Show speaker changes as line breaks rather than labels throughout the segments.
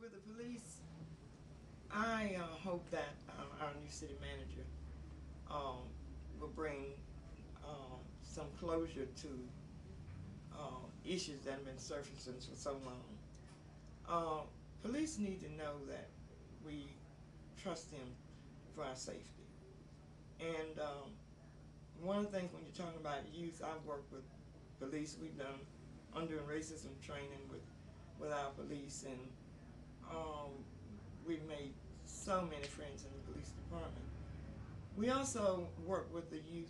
With the police, I hope that our new city manager um, will bring some closure to issues that have been surfacing for so long. Uh, Police need to know that we trust them for our safety. And one of the things when you're talking about youth, I've worked with police. We've done under and racism training with our police, and um, we've made so many friends in the police department. We also work with the youth,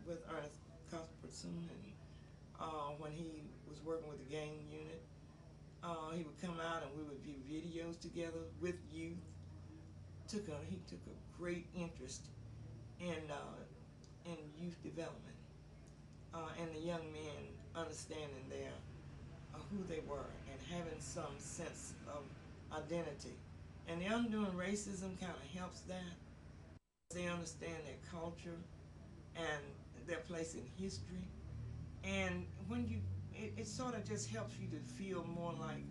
with Ernest Cuthbertson, and when he was working with the gang unit, he would come out and we would view videos together with youth. He took a great interest in youth development, and the young men understanding who they were and having some sense of identity. And the undoing racism kind of helps that. They understand their culture and their place in history. And when it sort of just helps you to feel more like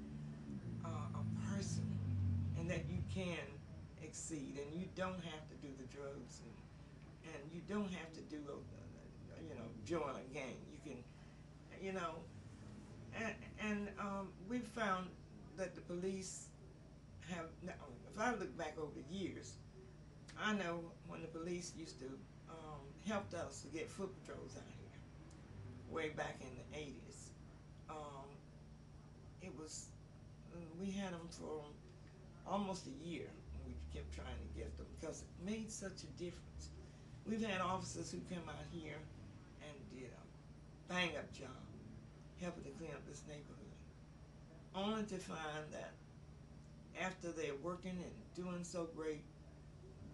a person, and that you can exceed, and you don't have to do the drugs, and you don't have to do, join a gang. You can, you know, and we've found that the police have, if I look back over the years, I know when the police used to helped us to get foot patrols out here, way back in the 80s. Um, it was, we had them for almost a year. We kept trying to get them because it made such a difference. We've had officers who come out here and did a bang-up job helping to clean up this neighborhood, only to find that after they're working and doing so great,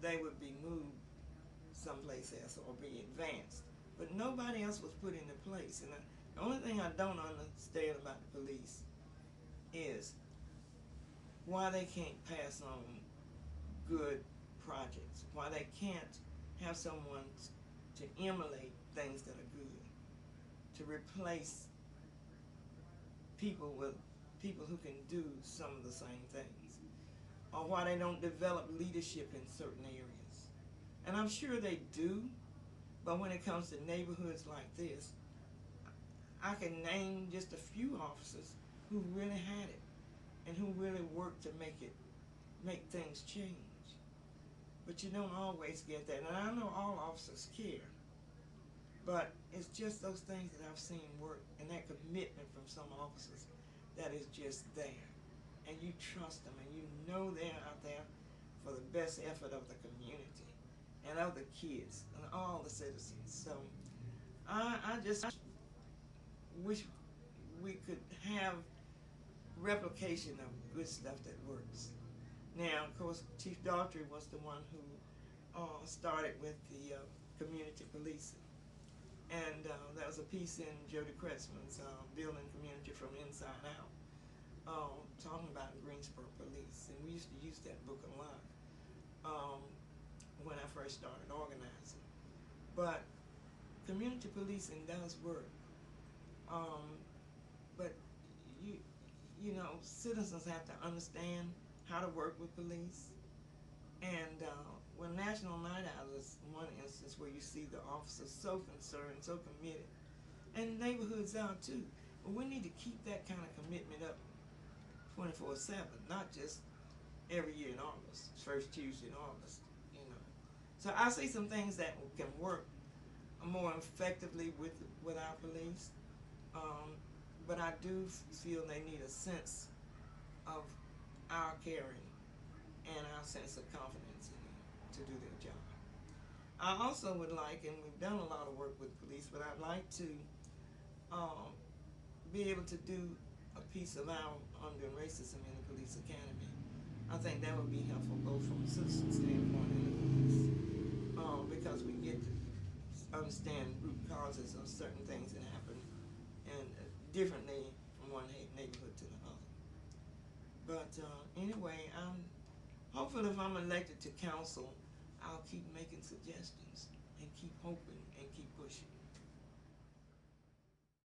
they would be moved someplace else or be advanced. But nobody else was put into place. And the only thing I don't understand about the police is why they can't pass on good projects, why they can't have someone to emulate things that are good, to replace people with people who can do some of the same things, or why they don't develop leadership in certain areas. And I'm sure they do, but when it comes to neighborhoods like this, I can name just a few officers who really had it and who really worked to make things change. But you don't always get that. And I know all officers care, but it's just those things that I've seen work, and that commitment from some officers that is just there. And you trust them, and you know they're out there for the best effort of the community and of the kids and all the citizens. So I just wish we could have replication of good stuff that works. Now, of course, Chief Daughtry was the one who started with the community policing. And there was a piece in Jody Kretzmann's Building Community from Inside Out, talking about Greensboro Police. And we used to use that book a lot when I first started organizing. But community policing does work. But citizens have to understand how to work with police. And when National Night Out is one instance where you see the officers so concerned, so committed, and neighborhoods are too. But we need to keep that kind of commitment up 24/7, not just every year in August, first Tuesday in August. So I see some things that can work more effectively with our police, but I do feel they need a sense of our caring and our sense of confidence in them to do their job. I also would like, and we've done a lot of work with police, but I'd like to be able to do a piece of our undoing racism in the police academy. I think that would be helpful both from a citizen standpoint and the police, because we get to understand root causes of certain things that happen and differently from one neighborhood to the other. But anyway, hopefully if I'm elected to council, I'll keep making suggestions and keep